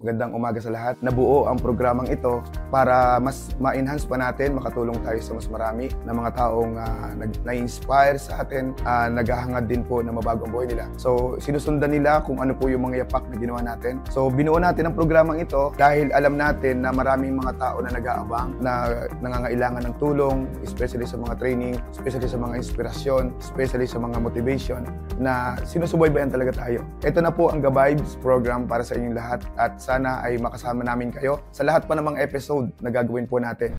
Magandang umaga sa lahat. Nabuo ang programang ito para mas ma-enhance pa natin, makatulong tayo sa mas marami na mga taong na-inspire sa atin, naghahangad din po na mabago ang buhay nila. So, sinusundan nila kung ano po yung mga yapak na ginawa natin. So, binuo natin ang programang ito dahil alam natin na maraming mga tao na nag-aabang, na nangangailangan ng tulong, especially sa mga training, especially sa mga inspirasyon, especially sa mga motivation, na sinusubaybayan talaga tayo. Ito na po ang Ga-Vibes program para sa inyong lahat at sana ay makasama namin kayo sa lahat pa namang episode na gagawin po natin.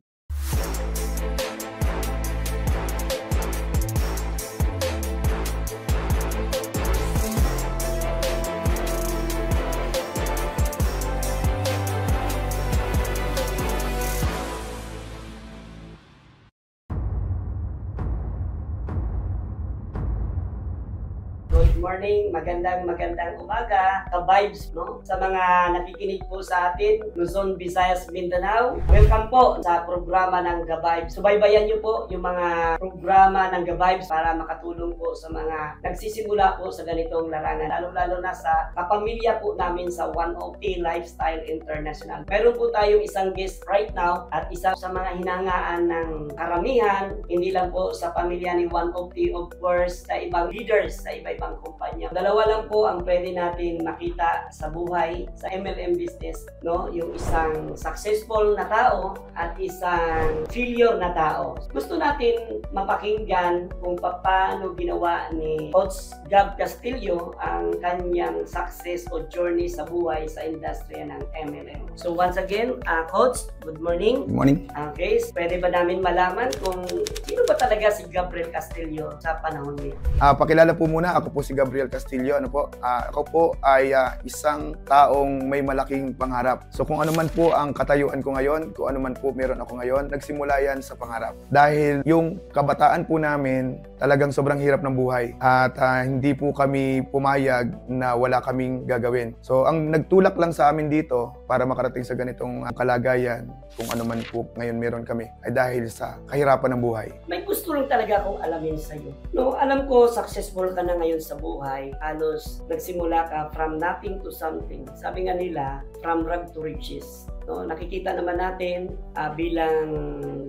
Good morning, magandang umaga, ka-vibes, no? Sa mga nakikinig po sa atin, Luzon, Visayas, Mindanao, welcome po sa programa ng Ga-Vibes. Subaybayan niyo po yung mga programa ng Ga-Vibes para makatulong po sa mga nagsisimula po sa ganitong larangan, lalo-lalo na sa kapamilya po namin sa One of the Lifestyle International. Meron po tayong isang guest right now at isa sa mga hinangaan ng karamihan, hindi lang po sa pamilya ni One of the, of course, sa ibang leaders, sa iba-ibang kumpanya. Dalawa lang po ang pwede natin makita sa buhay, sa MLM business, no? Yung isang successful na tao at isang failure na tao. Gusto natin mapakinggan kung paano ginawa ni Coach Gab Castillo ang kanyang success o journey sa buhay sa industriya ng MLM. So once again, Coach, good morning. Good morning. Okay, pwede ba namin malaman kung sino ba talaga si Gabriel Castillo sa panahon niya? Pakilala po muna, ako po si Gabriel Castillo. Ako po ay isang taong may malaking pangarap. So kung ano man po ang katayuan ko ngayon, kung ano man po meron ako ngayon, nagsimula yan sa pangarap. Dahil yung kabataan po namin, talagang sobrang hirap ng buhay. At hindi po kami pumayag na wala kaming gagawin. So ang nagtulak lang sa amin dito para makarating sa ganitong kalagayan, kung ano man po ngayon meron kami, ay dahil sa kahirapan ng buhay. May gusto lang talaga akong alamin sa'yo. No, alam ko successful ka na ngayon sa buhay. Halos nagsimula ka from nothing to something. Sabi nga nila, from rag to riches. No, nakikita naman natin bilang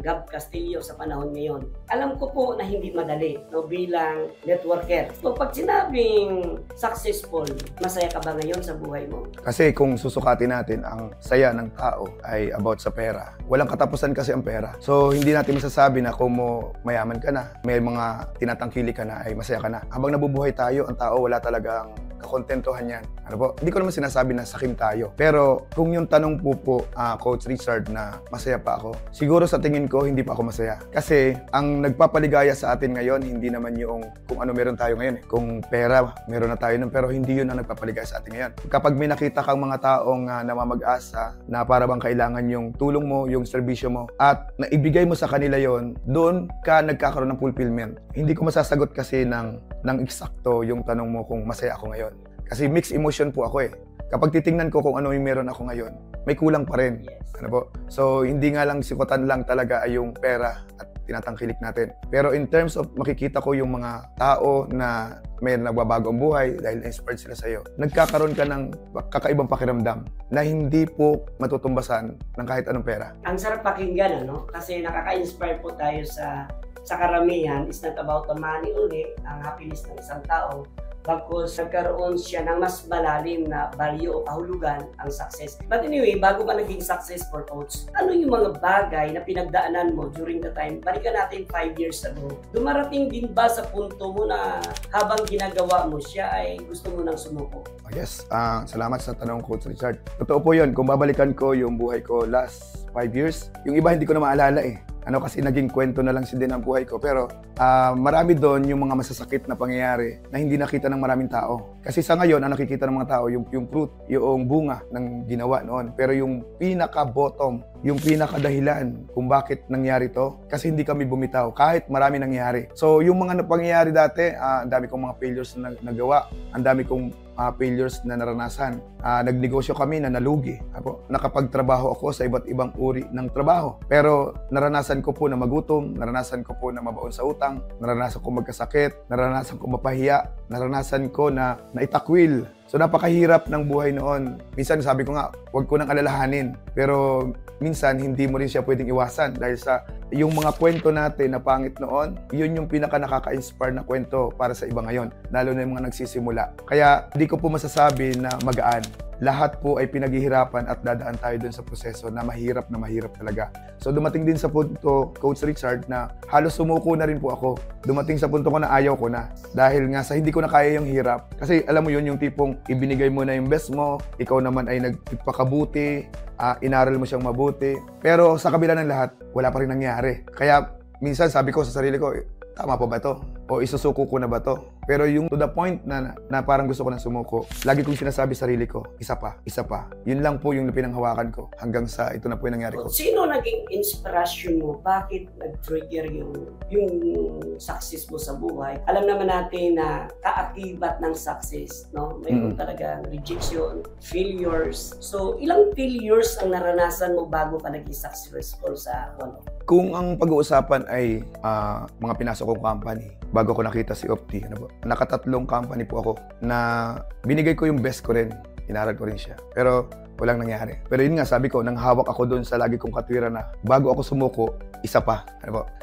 Gab Castillo sa panahon ngayon. Alam ko po na hindi madali, no, bilang networker. So pag sinabing successful, masaya ka ba ngayon sa buhay mo? Kasi kung susukatin natin ang saya ng tao ay about sa pera. Walang katapusan kasi ang pera. So hindi natin masasabi na kung mayaman ka na, may mga tinatangkili ka na, ay masaya ka na. Habang nabubuhay tayo, ang tao wala talagang kakontentuhan yan. Ano po? Hindi ko naman sinasabi na sakim tayo. Pero kung yung tanong po, Coach Richard, na masaya pa ako, siguro sa tingin ko hindi pa ako masaya. Kasi ang nagpapaligaya sa atin ngayon, hindi naman yung kung ano meron tayo ngayon. Kung pera, meron na tayo nun, pero hindi yun ang nagpapaligaya sa atin ngayon. Kapag may nakita kang mga taong namamag-asa na para bang kailangan yung tulong mo, yung serbisyo mo, at naibigay mo sa kanila yon, doon ka nagkakaroon ng fulfillment. Hindi ko masasagot kasi ng eksakto yung tanong mo kung masaya ako ngayon. Kasi mixed emotion po ako eh. Kapag titingnan ko kung ano yung meron ako ngayon, may kulang pa rin. Ano po? So, hindi nga lang sikutan lang talaga ay yung pera at tinatangkilik natin. Pero in terms of makikita ko yung mga tao na may nagbabago ang buhay dahil inspired sila sa iyo, nagkakaroon ka ng kakaibang pakiramdam na hindi po matutumbasan ng kahit anong pera. Ang sarap pakinggan, ano? Kasi nakaka-inspire po tayo sa karamihan. It's not about the money only, ang happiness ng isang tao. Bagkus nagkaroon siya ng mas malalim na value o kahulugan ang success. But anyway, bago ka naging successful, Coach, ano yung mga bagay na pinagdaanan mo during the time? Balikan natin 5 years ago. Dumarating din ba sa punto mo na habang ginagawa mo siya ay gusto mo nang sumuko? Yes, salamat sa tanong, Coach Richard. Totoo po yun. Kung babalikan ko yung buhay ko last 5 years, yung iba hindi ko na maalala eh. Kasi naging kwento na lang din ang buhay ko. Pero marami doon yung mga masasakit na pangyayari na hindi nakita ng maraming tao. Kasi sa ngayon, ang nakikita ng mga tao, yung fruit, yung bunga ng ginawa noon. Pero yung pinaka-bottom, yung pinaka-dahilan kung bakit nangyari to, kasi hindi kami bumitaw kahit marami nangyari. So yung mga pangyayari dati, ang dami kong mga failures na nagawa, ang dami kong failures na naranasan. Nagnegosyo kami na nalugi. Nakapagtrabaho ako sa iba't ibang uri ng trabaho. Pero naranasan ko po na magutom, naranasan ko po na mabaon sa utang, naranasan ko magkasakit, naranasan ko mapahiya, naranasan ko na naitakwil So napakahirap ng buhay noon. Minsan sabi ko nga, huwag ko nang alalahanin. Pero minsan hindi mo rin siya pwedeng iwasan dahil sa yung mga kwento natin na pangit noon, yun yung pinaka nakaka-inspire na kwento para sa iba ngayon, lalo na yung mga nagsisimula. Kaya hindi ko po masasabi na magaan. Lahat po ay pinaghihirapan at dadaan tayo dun sa proseso na mahirap talaga. So dumating din sa punto, Coach Richard, na halos sumuko na rin po ako. Dumating sa punto ko na ayaw ko na. Dahil nga sa hindi ko na kaya yung hirap. Kasi alam mo yun, yung tipong ibinigay mo na yung best mo, ikaw naman ay nagpakabuti, inaral mo siyang mabuti. Pero sa kabila ng lahat, wala pa rin nangyari. Kaya minsan sabi ko sa sarili ko, tama pa ba to? O isusuko ko na ba to? Pero yung to the point na parang gusto ko na sumuko, lagi kong sinasabi sa sarili ko, isa pa. Yun lang po yung pinanghawakan ko hanggang sa ito na po yung nangyari ko. Sino naging inspirasyon mo? Bakit nag-trigger yung success mo sa buhay? Alam naman natin na kaakibat ng success, no? Mayroon talagang rejection, failures. So, ilang failures ang naranasan mo bago ka naging successful sa ano? Kung ang pag-uusapan ay mga pinasok kong company, bago ko nakita si Opti, nakatatlong company po ako na binigay ko yung best ko rin. Inaral ko rin siya. Pero walang nangyari. Pero yun nga, sabi ko, nang hawak ako doon sa lagi kong katwiran na bago ako sumuko, isa pa.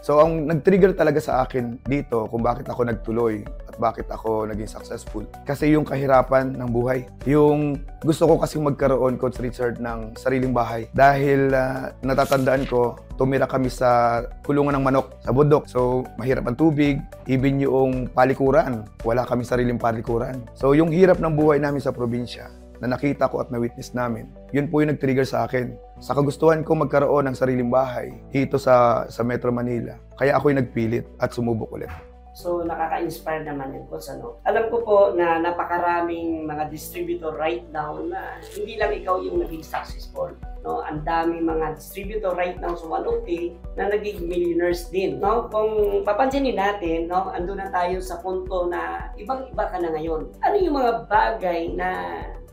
So, ang nag-trigger talaga sa akin dito kung bakit ako nagtuloy at bakit ako naging successful. Kasi yung kahirapan ng buhay. Yung gusto ko kasing magkaroon, Coach Richard, ng sariling bahay. Dahil natatandaan ko, tumira kami sa kulungan ng manok sa bundok. So, mahirap ang tubig, even yung palikuran. Wala kami sariling palikuran. So, yung hirap ng buhay namin sa probinsya, na nakita ko at na-witness namin, yun po yung nag-trigger sa akin. Sa kagustuhan ko magkaroon ng sariling bahay dito sa Metro Manila. Kaya ako'y nagpilit at sumubok ulit. So, nakaka-inspire naman yun, Coach, ano? Alam ko po na napakaraming mga distributor right now na hindi lang ikaw yung naging successful. No, ang daming mga distributor right now sa 1OK na naging millionaires din. No? Kung papansinin natin, no, andun na tayo sa punto na ibang-iba ka na ngayon. Ano yung mga bagay na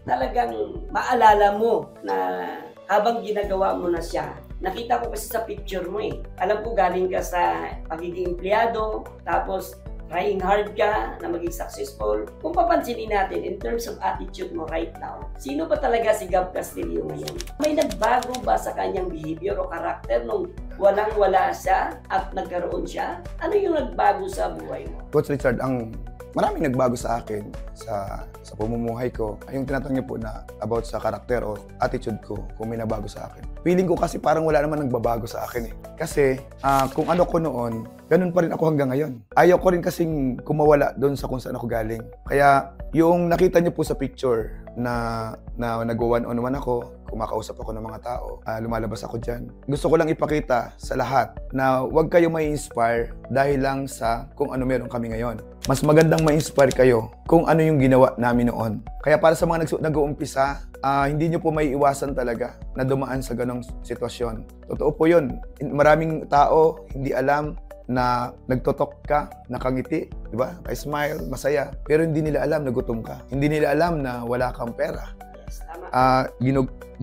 talagang maalala mo na habang ginagawa mo na siya? Nakita ko kasi sa picture mo eh. Alam ko galing ka sa pagiging empleyado, tapos trying hard ka na maging successful. Kung papansinin natin, in terms of attitude mo right now, sino ba talaga si Gab Castillo ngayon? May nagbago ba sa kanyang behavior o karakter nung walang-wala siya at nagkaroon siya? Ano yung nagbago sa buhay mo? Coach Richard, maraming nagbago sa akin sa pamumuhay ko. Yung tinatanong niyo po na about sa karakter o attitude ko, kung may nabago sa akin. Feeling ko kasi parang wala naman nagbabago sa akin eh. Kasi kung ano ko noon, ganun pa rin ako hanggang ngayon. Ayaw ko rin kasing kumawala doon sa kung saan ako galing. Kaya yung nakita niyo po sa picture na nag-one-on-one ako, kumakausap ako ng mga tao, lumalabas ako dyan. Gusto ko lang ipakita sa lahat na huwag kayo ma-inspire dahil lang sa kung ano meron kami ngayon. Mas magandang ma-inspire kayo kung ano yung ginawa namin noon. Kaya para sa mga nag-uumpisa, hindi nyo po may iwasan talaga na dumaan sa ganong sitwasyon. Totoo po yun. Maraming tao hindi alam na nagtotok ka, nakangiti, di ba? Ay smile, masaya. Pero hindi nila alam na gutom ka. Hindi nila alam na wala kang pera.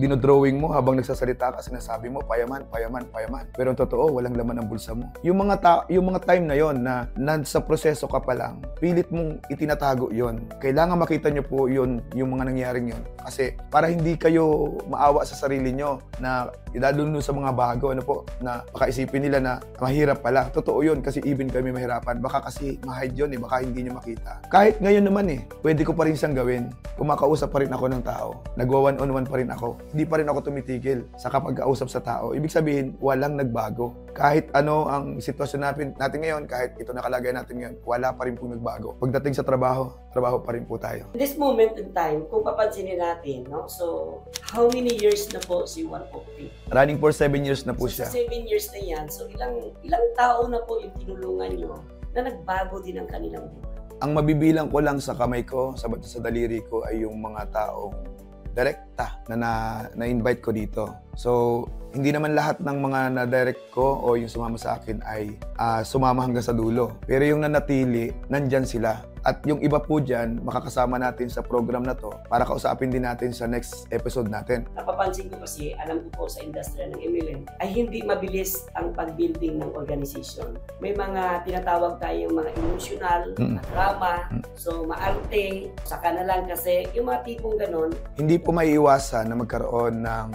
Dinodrawing mo habang nagsasalita ka, sinasabi mo, payaman. Pero ang totoo, walang laman ang bulsa mo. Yung mga time na yon na nasa proseso ka pa lang, pilit mong itinatago yon. Kailangan makita nyo po yon, yung mga nangyaring yon. Kasi para hindi kayo maawa sa sarili nyo na lalo sa mga bago, na baka isipin nila na mahirap pala. Totoo yun, kasi even kami mahirapan. Baka kasi ma-hide yun baka hindi nyo makita. Kahit ngayon naman pwede ko pa rin siyang gawin. Kumakausap pa rin ako ng tao. Nagwa-one-on-one pa rin ako. Hindi pa rin ako tumitigil sa kapag-kausap sa tao. Ibig sabihin, walang nagbago. Kahit ano ang sitwasyon natin ngayon, kahit ito nakalagay natin ngayon, wala pa rin pong nagbago. Pagdating sa trabaho pa rin po tayo. In this moment in time, kung papansinin natin, no? So, how many years na po si 1OK? Running for 7 years na po siya. Sa 7 years na yan, so ilang tao na po yung tinulungan nyo na nagbago din ang kanilang buhay? Ang mabibilang ko lang sa kamay ko, sa daliri ko, ay yung mga taong direkta na-invite ko dito. So, hindi naman lahat ng mga na-direct ko o yung sumama sa akin ay sumama hanggang sa dulo. Pero yung nanatili, nandyan sila. At yung iba po dyan, makakasama natin sa program na to para kausapin din natin sa next episode natin. Napapansin ko kasi, alam ko po sa industriya ng MLM, ay hindi mabilis ang pag-building ng organization. May mga tinatawag tayong mga emotional, drama, so maarte, saka na lang kasi yung mga tipong ganon. Hindi po maiiwasan na magkaroon ng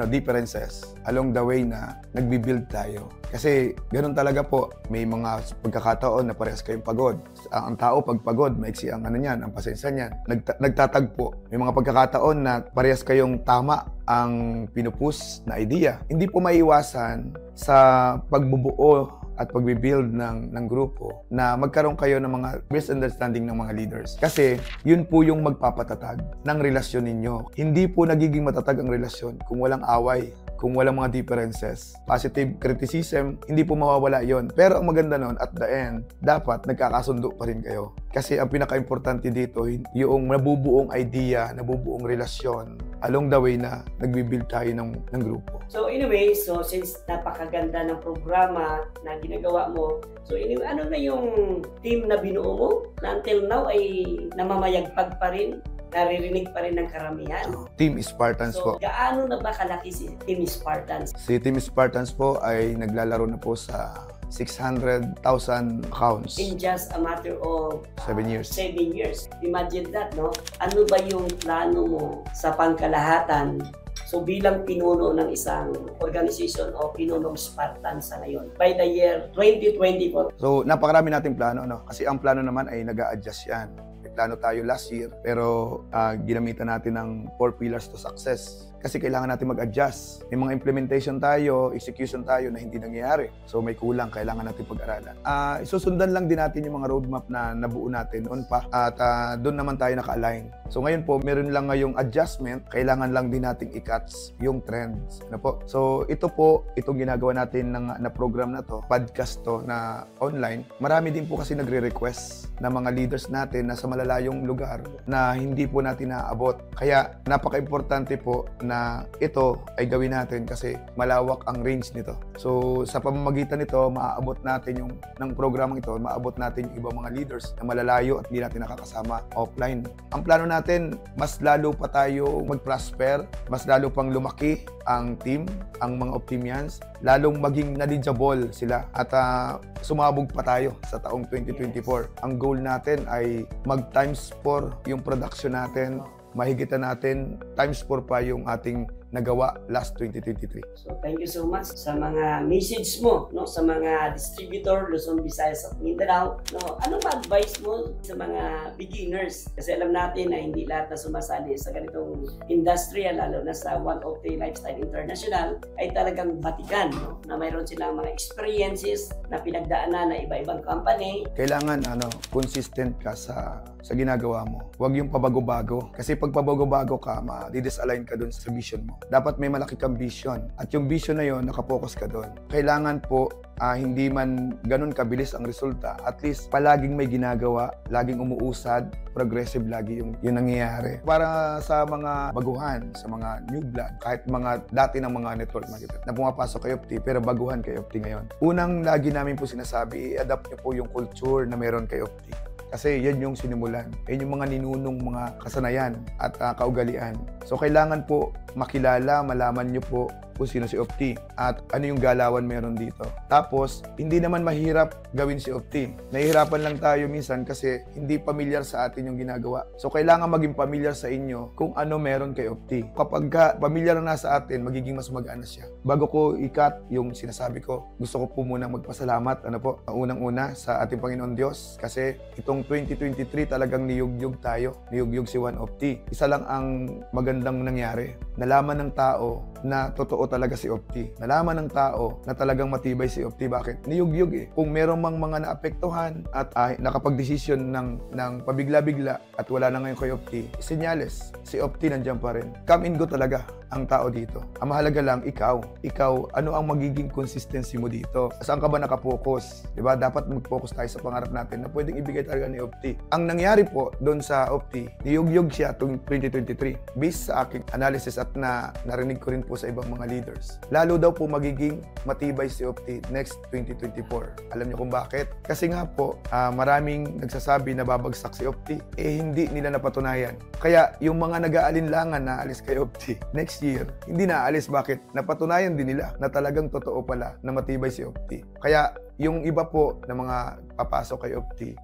differences along the way na nagbi-build tayo. Kasi ganoon talaga po, may mga pagkakataon na parehas kayong pagod. Ang tao pag pagod, maiksi ang ang pasensya niyan. Nagtatagpo. May mga pagkakataon na parehas kayong tama ang pinupus na idea. Hindi po maiiwasan sa pagbubuo at pagbibuild ng grupo na magkaroon kayo ng mga misunderstanding ng mga leaders. Kasi yun po yung magpapatatag ng relasyon ninyo. Hindi po nagiging matatag ang relasyon kung walang away, kung walang mga differences. Positive criticism, hindi po mawawala yon. Pero ang maganda nun, at the end, dapat nagkakasundo pa rin kayo. Kasi ang pinaka-importante dito, yung nabubuong idea, nabubuong relasyon along the way na nagbibuild tayo ng grupo. So anyway, so since napakaganda ng programa na ginagawa mo, so anyway, ano na yung team na binuo mo na until now ay namamayagpag pa rin? Naririnig pa rin ng karamihan. Team Spartans po. So, gaano na ba kalaki si Team Spartans? Si Team Spartans po ay naglalaro na po sa 600,000 accounts. In just a matter of 7 years. 7 years. Imagine that, no? Ano ba yung plano mo sa pangkalahatan? So bilang pinuno ng isang organization o pinunong Spartan sa ngayon by the year 2024. So napakarami nating plano, no? Kasi ang plano naman ay nag-a-adjust yan. May plano tayo last year pero ginamitan natin ng 4 pillars to success. Kasi kailangan natin mag-adjust. May mga implementation tayo, execution tayo na hindi nangyayari. So may kulang, kailangan natin pag-aralan. Isusundan lang din natin yung mga roadmap na nabuo natin noon pa at doon naman tayo naka-align. So ngayon po, meron lang ngayong adjustment, kailangan lang din nating i-catch yung trends. Ano po? So ito po, itong ginagawa natin na program na to, podcast to na online. Marami din po kasi nagre-request na mga leaders natin na sa malalayong lugar na hindi po natin naaabot. Kaya napaka-importante po na ito ay gawin natin kasi malawak ang range nito. So sa pamamagitan nito, maaabot natin yung ng programang ito, maaabot natin yung ibang mga leaders na malalayo at hindi natin nakakasama offline. Ang plano natin, mas lalo pa tayo mag-prosper, mas lalo pang lumaki ang team, ang mga Optimians, lalong maging knowledgeable sila at sumabog pa tayo sa taong 2024. Ang goal natin ay mag-times 4 yung production natin, mahigitan natin times 4 pa yung ating nagawa last 2023. So thank you so much sa mga message mo, no, sa mga distributor Luzon, Visayas at Mindanao, no. Ano ba advice mo sa mga beginners? Kasi alam natin na hindi lahat na sumasali sa ganitong industriya, lalo na sa One of the Lifestyle International ay talagang batikan, no, na mayroon silang mga experiences na pinagdaanan na iba-ibang company. Kailangan consistent ka sa ginagawa mo. Huwag yung pabago-bago kasi pag pabago-bago ka, ma-disalign ka dun sa vision mo. Dapat may malaki kang vision. At yung vision na yon, nakapokus ka doon. Kailangan po, hindi man ganun kabilis ang resulta. At least, palaging may ginagawa, laging umuusad, progressive lagi yung nangyayari. Para sa mga baguhan, sa mga new blood, kahit mga dati ng mga network marketer na pumapasok kay Opti, pero baguhan kay Opti ngayon. Unang lagi namin po sinasabi, i-adapt niyo po yung culture na meron kay Opti. Kasi yan yung sinimulan. Yan yung mga ninunong mga kasanayan at kaugalian. So kailangan po makilala, malaman nyo po kung sino si Opti at ano yung galawan meron dito. Tapos, hindi naman mahirap gawin si Opti. Nahihirapan lang tayo minsan kasi hindi pamilyar sa atin yung ginagawa. So, kailangan maging pamilyar sa inyo kung ano meron kay Opti. Kapag pamilyar na sa atin, magiging mas mag-ana siya. Bago ko i-cut yung sinasabi ko, gusto ko po muna magpasalamat, unang-una sa ating Panginoon Diyos kasi itong 2023 talagang niyugyug tayo. Niyugyug si One Opti. Isa lang ang magandang nangyari. Nalaman ng tao na totoo talaga si Opti. Nalaman ng tao na talagang matibay si Opti. Bakit? Niyugyug eh. Kung meron mang mga naapektuhan at nakapag-desisyon ng pabigla-bigla at wala na ngayon kay Opti, senyales, si Opti nandiyan pa rin. Come and go talaga. ang tao dito. Ang mahalaga lang, ikaw, ano ang magiging consistency mo dito? Saan ka ba nakapokus? Diba? Dapat mag-focus tayo sa pangarap natin na pwedeng ibigay talaga ni Opti. Ang nangyari po doon sa Opti, niyog-yog siya tuwing 2023 based sa aking analysis at narinig ko rin po sa ibang mga leaders. Lalo daw po magiging matibay si Opti next 2024. Alam niyo kung bakit? Kasi nga po, maraming nagsasabi na babagsak si Opti, hindi nila napatunayan. Kaya yung mga nag-aalinlangan na alis kay Opti next year, hindi na alis. Bakit? Napatunayan din nila na talagang totoo pala na matibay si Opti. Kaya yung iba po na mga papasok kay Opti,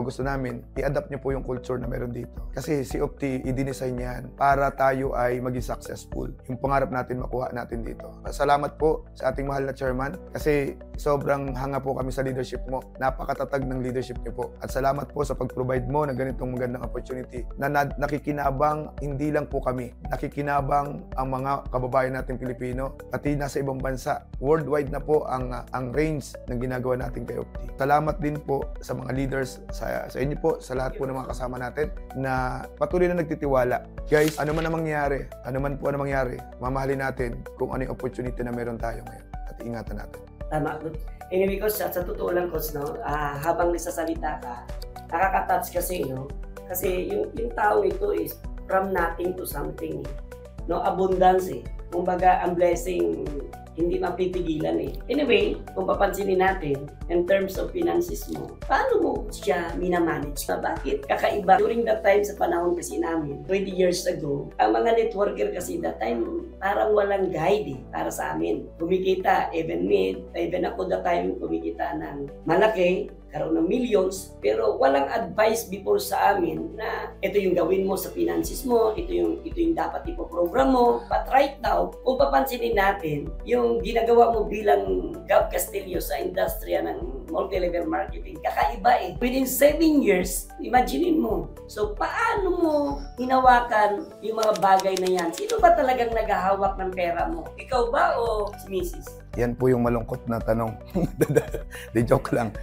gusto namin, i-adapt niyo po yung culture na meron dito. Kasi si Opti, i-design yan para tayo ay maging successful. Yung pangarap natin, makuha natin dito. Salamat po sa ating mahal na chairman kasi sobrang hanga po kami sa leadership mo. Napakatatag ng leadership niyo po. At salamat po sa pag-provide mo ng ganitong magandang opportunity na nakikinabang, hindi lang po kami, nakikinabang ang mga kababayan natin Pilipino, pati nasa ibang bansa. Worldwide na po ang range ng ginagawa natin kay Opti. Salamat din po sa mga leaders, sa inyo po, sa lahat po ng mga kasama natin na patuloy na nagtitiwala. Guys, ano man ang mangyari, mamahalin natin kung ano yung opportunity na meron tayo ngayon at ingatan natin. Tama. Anyway, Coach, sa totoo lang, Coach, no, habang nagsasalita ka, nakaka-touch kasi, no? Kasi yung tao ito is from nothing to something. No, abundance eh. Kumbaga, ang blessing hindi mapipigilan eh. Anyway, kung papansinin natin, in terms of finances mo, paano mo siya minamanage? Bakit? Kakaiba. During that time, sa panahon kasi namin, 20 years ago, ang mga networker kasi that time, parang walang guide eh, para sa amin. Kumikita, even ako that time, kumikita ng malaki, karoon ng millions, pero walang advice before sa amin na ito yung gawin mo sa finances mo, ito yung dapat ipoprogram mo. But right now, kung papansinin natin, yung ginagawa mo bilang Gab Castillo sa industriya ng multi-level marketing, kakaiba eh. Within 7 years, imaginein mo. So, paano mo hinawakan yung mga bagay na yan? Sino ba talagang naghahawak ng pera mo? Ikaw ba o si Mrs.? Yan po yung malungkot na tanong. Di joke lang.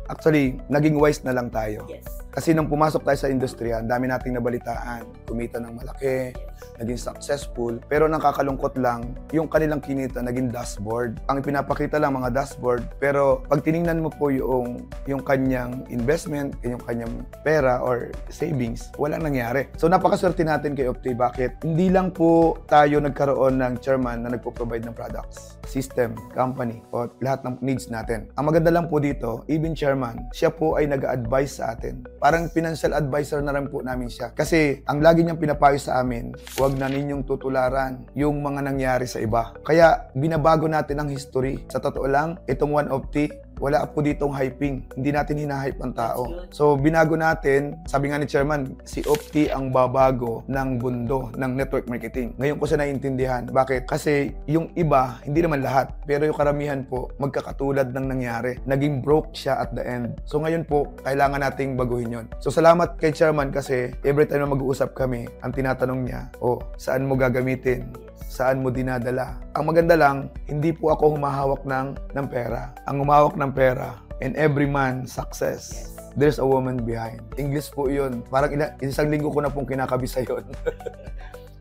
Actually, naging wise na lang tayo. Yes. Kasi nung pumasok tayo sa industriya, ang dami nating nabalitaan, kumita ng malaki, naging successful, pero nakakalungkot lang, yung kanilang kinita naging dashboard. Ang pinapakita lang mga dashboard, pero pag tiningnan mo po yung kanyang investment, yung kanyang pera or savings, walang nangyari. So napakaswerte natin kay Opti. Bakit? Hindi lang po tayo nagkaroon ng chairman na nagpo-provide ng products, system, company, o lahat ng needs natin. Ang maganda lang po dito, even chairman, siya po ay nag-a-advise sa atin. Parang financial advisor na rin po namin siya. Kasi ang lagi niyang pinapayo sa amin, huwag na ninyong tutularan yung mga nangyari sa iba. Kaya binabago natin ang history. Sa totoo lang, itong One Opti, wala po ditong hyping. Hindi natin hinahype ang tao. So, binago natin, sabi nga ni Chairman, si Opti ang babago ng mundo ng network marketing. Ngayon ko siya naiintindihan. Bakit? Kasi yung iba, hindi naman lahat, pero yung karamihan po, magkakatulad ng nangyari. Naging broke siya at the end. So, ngayon po, kailangan nating baguhin yon. So, salamat kay Chairman kasi every time na mag-uusap kami, ang tinatanong niya, saan mo gagamitin? Saan mo dinadala? Ang maganda lang, hindi po ako humahawak ng pera. Ang humahawak ng pera, and every man success, there's a woman behind. English po yun. Parang isang linggo ko na pong kinakabisa yun.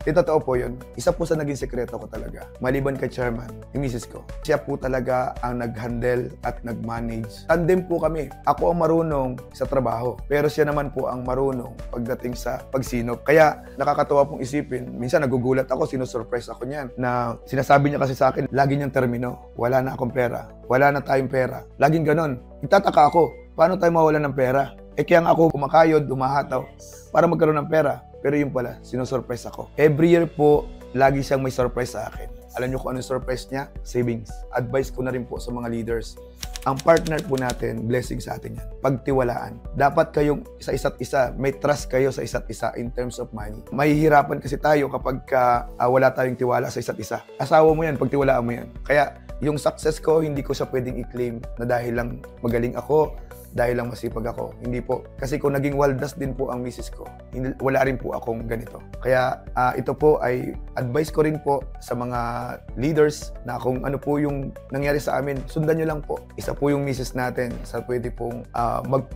Totoo po yun. Isa po sa naging sekreto ko talaga. Maliban kay Chairman, yung misis ko. Siya po talaga ang nag-handle at nag-manage. Tandem po kami. Ako ang marunong sa trabaho. Pero siya naman po ang marunong pagdating sa pagsinop. Kaya nakakatawa pong isipin. Minsan nagugulat ako, sinusurprise ako niyan. Na sinasabi niya kasi sa akin, lagi niyang termino. Wala na akong pera. Wala na tayong pera. Laging ganon. Nagtataka ako, paano tayo mawalan ng pera? Kaya nga ako kumakayod, humahataw para magkaroon ng pera. Pero yun pala, sinusurprise ako. Every year po, lagi siyang may surprise sa akin. Alam niyo kung ano surprise niya? Savings. Advice ko na rin po sa mga leaders. Ang partner po natin, blessing sa atin yan. Pagtiwalaan. Dapat kayong sa isa't isa, may trust kayo sa isa't isa in terms of money. Mahihirapan kasi tayo kapag wala tayong tiwala sa isa't isa. Asawa mo yan, pagtiwalaan mo yan. Kaya yung success ko, hindi ko siya pwedeng i-claim na dahil lang magaling ako, dahil lang masipag ako. Hindi po. Kasi kung naging waldas din po ang misis ko, wala rin po akong ganito. Kaya ito po ay advice ko rin po sa mga leaders na kung ano po yung nangyari sa amin, sundan nyo lang po. Isa po yung misis natin sa pwede pong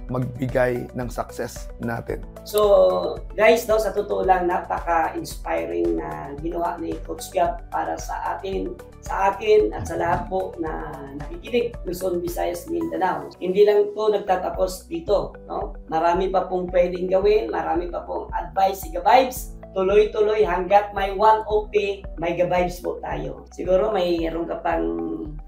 magbigay ng success natin. So, guys, sa totoo lang, napaka-inspiring na ginawa ni Coach Gab para sa akin at sa lahat po na nakikinig Luzon, Visayas, Mindanao. Hindi lang po nagtatapos dito, no? Marami pa pong pwedeng gawin, marami pa pong advice si Gabibes. Tuloy-tuloy hanggat may 1OP, may Gabibes po tayo. Siguro mayroon ka pang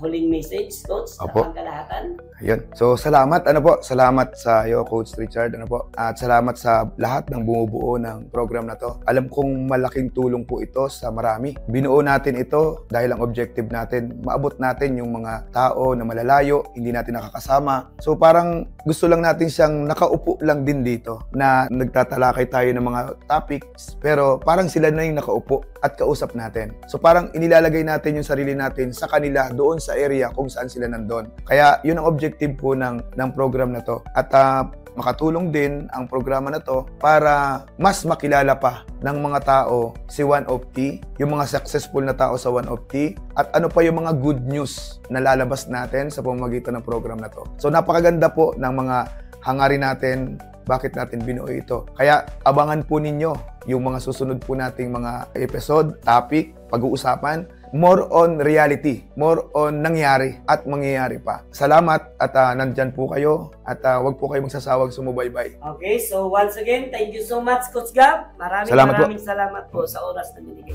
huling message, Coach, sa pangkalahatan. Ayun. So, salamat. Salamat sa iyo, Coach Richard. At salamat sa lahat ng bumubuo ng program na to. Alam kong malaking tulong po ito sa marami. Binuo natin ito dahil ang objective natin, maabot natin yung mga tao na malalayo, hindi natin nakakasama. So, parang gusto lang natin siyang nakaupo lang din dito na nagtatalakay tayo ng mga topics, pero parang sila na yung nakaupo at kausap natin. So, parang inilalagay natin yung sarili natin sa kanila doon sa area kung saan sila nandun. Kaya, yun ang objective po ng program na to. At makatulong din ang programa na to para mas makilala pa ng mga tao si One of T, yung mga successful na tao sa One of T, at ano pa yung mga good news na lalabas natin sa pamamagitan ng program na to. So napakaganda po ng mga hangarin natin, bakit natin binuo ito. Kaya abangan po ninyo yung mga susunod po nating mga episode, topic, pag-uusapan, more on reality, more on nangyari at mangyayari pa. Salamat at nandyan po kayo at wag po kayo magsasawag sumubaybay. Okay, so once again, thank you so much, Coach Gab. Maraming salamat po sa oras na binigay.